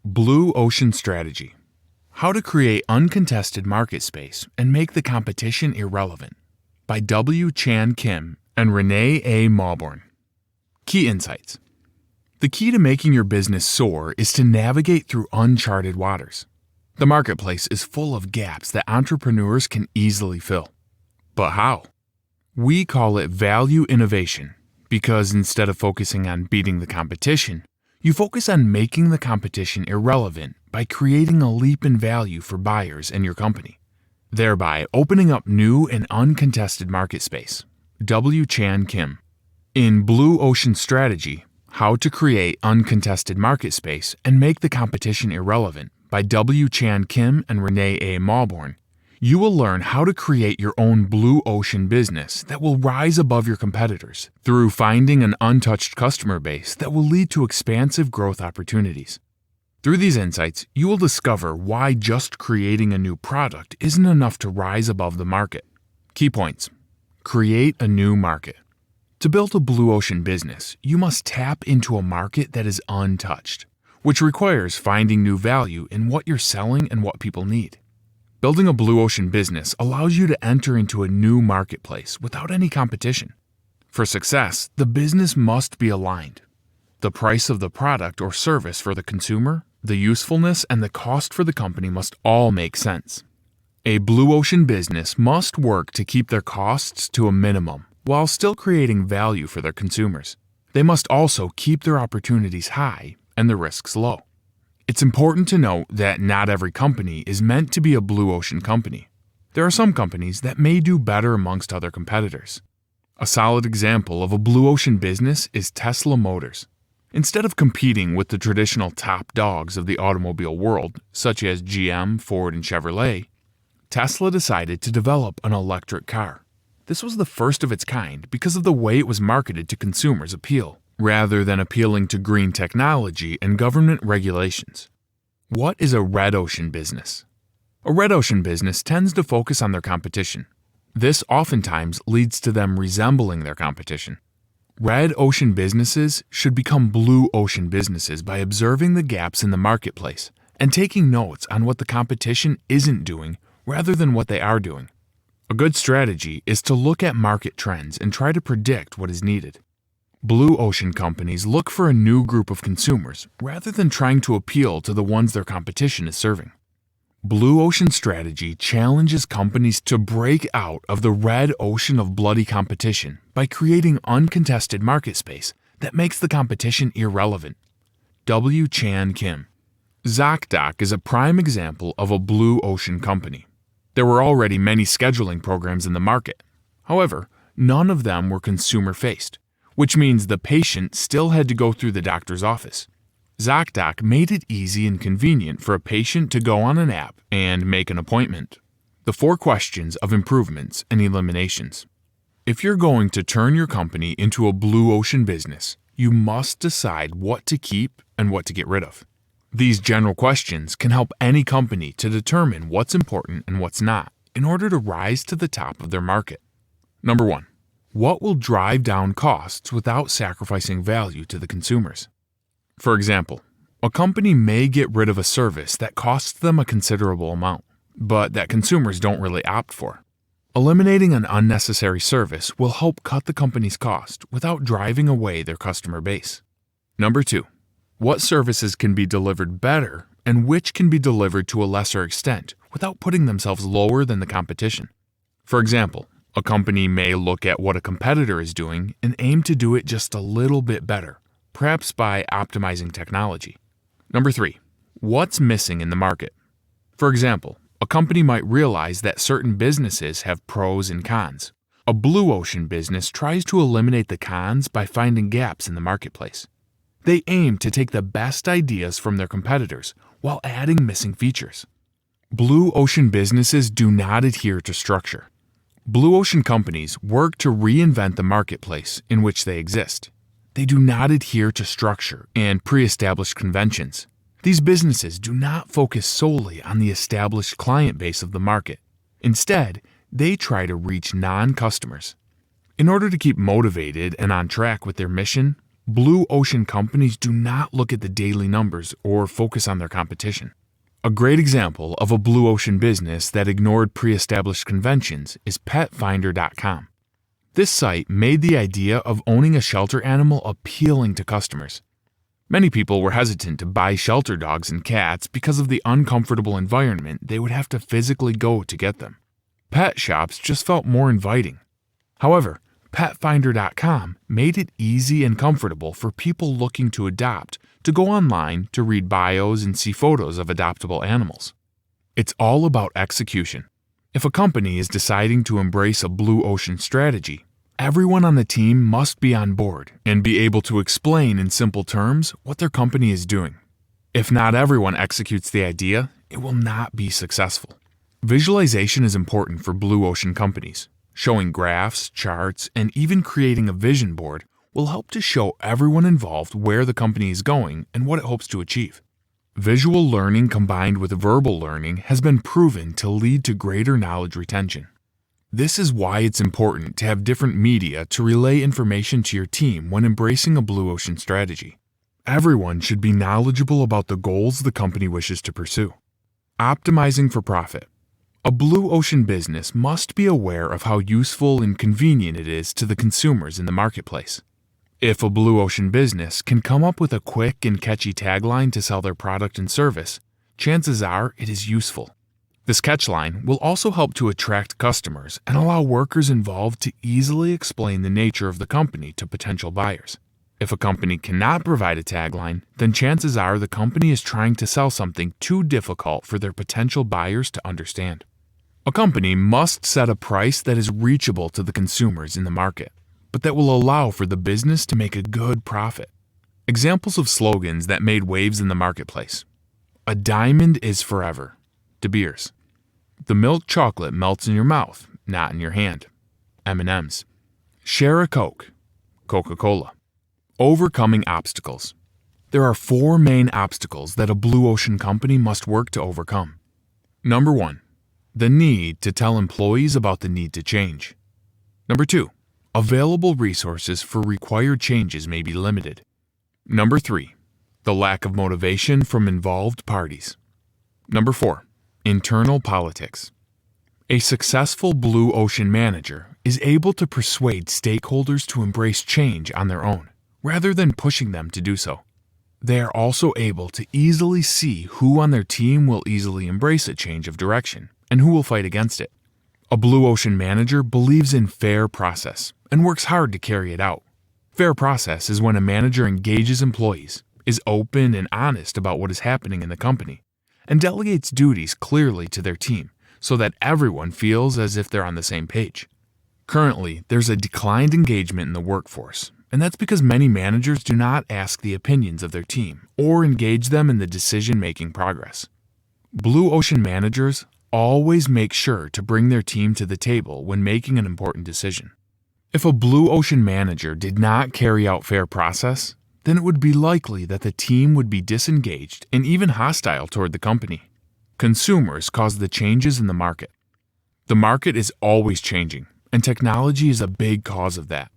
Blue Ocean Strategy: How to Create Uncontested Market Space and Make the Competition Irrelevant by W. Chan Kim and Renee A. Mauborgne. Key insights. The key to making your business soar is to navigate through uncharted waters. The marketplace is full of gaps that entrepreneurs can easily fill. But how? We call it value innovation because instead of focusing on beating the competition, you focus on making the competition irrelevant by creating a leap in value for buyers and your company, thereby opening up new and uncontested market space. W. Chan Kim. In Blue Ocean Strategy: How to Create Uncontested Market Space and Make the Competition Irrelevant by W. Chan Kim and Renee A. Mauborgne, you will learn how to create your own blue ocean business that will rise above your competitors through finding an untouched customer base that will lead to expansive growth opportunities. Through these insights, you will discover why just creating a new product isn't enough to rise above the market. Key points. Create a new market. To build a blue ocean business, you must tap into a market that is untouched, which requires finding new value in what you're selling and what people need. Building a blue ocean business allows you to enter into a new marketplace without any competition. For success, the business must be aligned. The price of the product or service for the consumer, the usefulness, and the cost for the company must all make sense. A blue ocean business must work to keep their costs to a minimum while still creating value for their consumers. They must also keep their opportunities high and the risks low. It's important to note that not every company is meant to be a blue ocean company. There are some companies that may do better amongst other competitors. A solid example of a blue ocean business is Tesla Motors. Instead of competing with the traditional top dogs of the automobile world, such as GM, Ford, and Chevrolet, Tesla decided to develop an electric car. This was the first of its kind because of the way it was marketed to consumers' appeal, rather than appealing to green technology and government regulations. What is a red ocean business? A red ocean business tends to focus on their competition. This oftentimes leads to them resembling their competition. Red ocean businesses should become blue ocean businesses by observing the gaps in the marketplace and taking notes on what the competition isn't doing rather than what they are doing. A good strategy is to look at market trends and try to predict what is needed. Blue ocean companies look for a new group of consumers rather than trying to appeal to the ones their competition is serving. Blue ocean strategy challenges companies to break out of the red ocean of bloody competition by creating uncontested market space that makes the competition irrelevant. W. Chan Kim. ZocDoc is a prime example of a blue ocean company. There were already many scheduling programs in the market. However, none of them were consumer-faced, which means the patient still had to go through the doctor's office. ZocDoc made it easy and convenient for a patient to go on an app and make an appointment. The 4 questions of improvements and eliminations. If you're going to turn your company into a blue ocean business, you must decide what to keep and what to get rid of. These general questions can help any company to determine what's important and what's not in order to rise to the top of their market. Number 1. What will drive down costs without sacrificing value to the consumers? For example, a company may get rid of a service that costs them a considerable amount, but that consumers don't really opt for. Eliminating an unnecessary service will help cut the company's cost without driving away their customer base. Number 2. What services can be delivered better and which can be delivered to a lesser extent without putting themselves lower than the competition? For example, a company may look at what a competitor is doing and aim to do it just a little bit better, perhaps by optimizing technology. Number 3. What's missing in the market? For example, a company might realize that certain businesses have pros and cons. A blue ocean business tries to eliminate the cons by finding gaps in the marketplace. They aim to take the best ideas from their competitors while adding missing features. Blue ocean businesses do not adhere to structure. Blue ocean companies work to reinvent the marketplace in which they exist. They do not adhere to structure and pre-established conventions. These businesses do not focus solely on the established client base of the market. Instead, they try to reach non-customers. In order to keep motivated and on track with their mission, Blue ocean companies do not look at the daily numbers or focus on their competition. A great example of a blue ocean business that ignored pre-established conventions is petfinder.com. This site made the idea of owning a shelter animal appealing to customers. Many people were hesitant to buy shelter dogs and cats because of the uncomfortable environment they would have to physically go to get them. Pet shops just felt more inviting. However, petfinder.com made it easy and comfortable for people looking to adopt to go online to read bios and see photos of adoptable animals. It's all about execution. If a company is deciding to embrace a blue ocean strategy, everyone on the team must be on board and be able to explain in simple terms what their company is doing. If not everyone executes the idea, it will not be successful. Visualization is important for blue ocean companies. Showing graphs, charts, and even creating a vision board will help to show everyone involved where the company is going and what it hopes to achieve. Visual learning combined with verbal learning has been proven to lead to greater knowledge retention. This is why it's important to have different media to relay information to your team when embracing a blue ocean strategy. Everyone should be knowledgeable about the goals the company wishes to pursue. Optimizing for profit. A blue ocean business must be aware of how useful and convenient it is to the consumers in the marketplace. If a blue ocean business can come up with a quick and catchy tagline to sell their product and service, chances are it is useful. This catchline will also help to attract customers and allow workers involved to easily explain the nature of the company to potential buyers. If a company cannot provide a tagline, then chances are the company is trying to sell something too difficult for their potential buyers to understand. A company must set a price that is reachable to the consumers in the market, but that will allow for the business to make a good profit. Examples of slogans that made waves in the marketplace. A diamond is forever. De Beers. The milk chocolate melts in your mouth, not in your hand. M&M's. Share a Coke. Coca-Cola. Overcoming obstacles. There are 4 main obstacles that a blue ocean company must work to overcome. Number 1. The need to tell employees about the need to change. Number 2. Available resources for required changes may be limited. Number 3. The lack of motivation from involved parties. Number 4. Internal politics. A successful blue ocean manager is able to persuade stakeholders to embrace change on their own, rather than pushing them to do so. They are also able to easily see who on their team will easily embrace a change of direction and who will fight against it. A blue ocean manager believes in fair process and works hard to carry it out. Fair process is when a manager engages employees, is open and honest about what is happening in the company, and delegates duties clearly to their team so that everyone feels as if they're on the same page. Currently, there's a declined engagement in the workforce, and that's because many managers do not ask the opinions of their team or engage them in the decision-making progress. Blue ocean managers always make sure to bring their team to the table when making an important decision. If a blue ocean manager did not carry out fair process, then it would be likely that the team would be disengaged and even hostile toward the company. Consumers cause the changes in the market. The market is always changing, and technology is a big cause of that.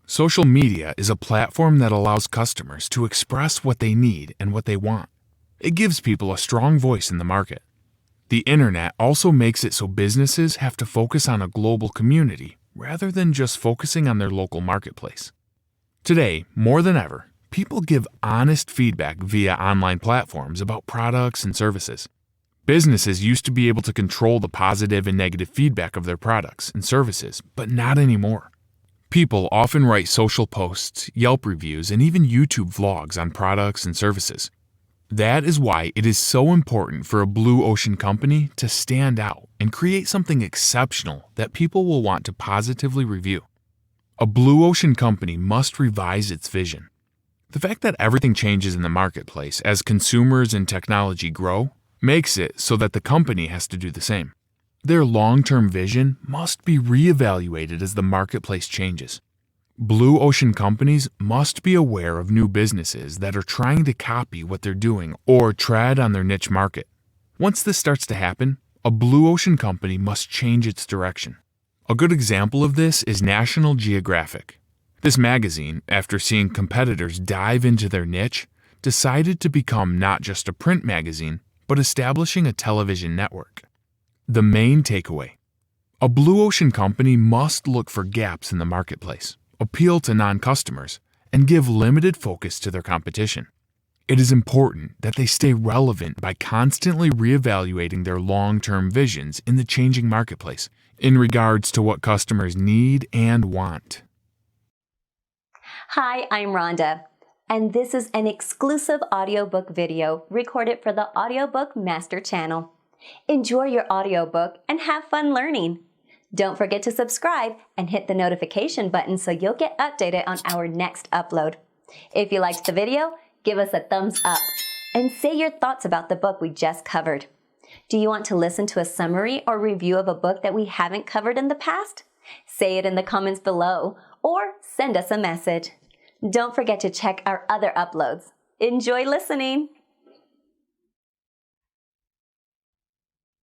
Social media is a platform that allows customers to express what they need and what they want. It gives people a strong voice in the market. The internet also makes it so businesses have to focus on a global community rather than just focusing on their local marketplace. Today, more than ever, people give honest feedback via online platforms about products and services. Businesses used to be able to control the positive and negative feedback of their products and services, but not anymore. People often write social posts, Yelp reviews, and even YouTube vlogs on products and services. That is why it is so important for a blue ocean company to stand out and create something exceptional that people will want to positively review. A blue ocean company must revise its vision. The fact that everything changes in the marketplace as consumers and technology grow makes it so that the company has to do the same. Their long-term vision must be reevaluated as the marketplace changes. Blue ocean companies must be aware of new businesses that are trying to copy what they're doing or tread on their niche market. Once this starts to happen, a blue ocean company must change its direction. A good example of this is National Geographic. This magazine, after seeing competitors dive into their niche, decided to become not just a print magazine, but establishing a television network. The main takeaway: a blue ocean company must look for gaps in the marketplace, appeal to non-customers, and give limited focus to their competition. It is important that they stay relevant by constantly reevaluating their long-term visions in the changing marketplace in regards to what customers need and want. Hi, I'm Rhonda, and this is an exclusive audiobook video recorded for the Audiobook Master Channel. Enjoy your audiobook and have fun learning. Don't forget to subscribe and hit the notification button so you'll get updated on our next upload. If you liked the video, give us a thumbs up and say your thoughts about the book we just covered. Do you want to listen to a summary or review of a book that we haven't covered in the past? Say it in the comments below or send us a message. Don't forget to check our other uploads. Enjoy listening!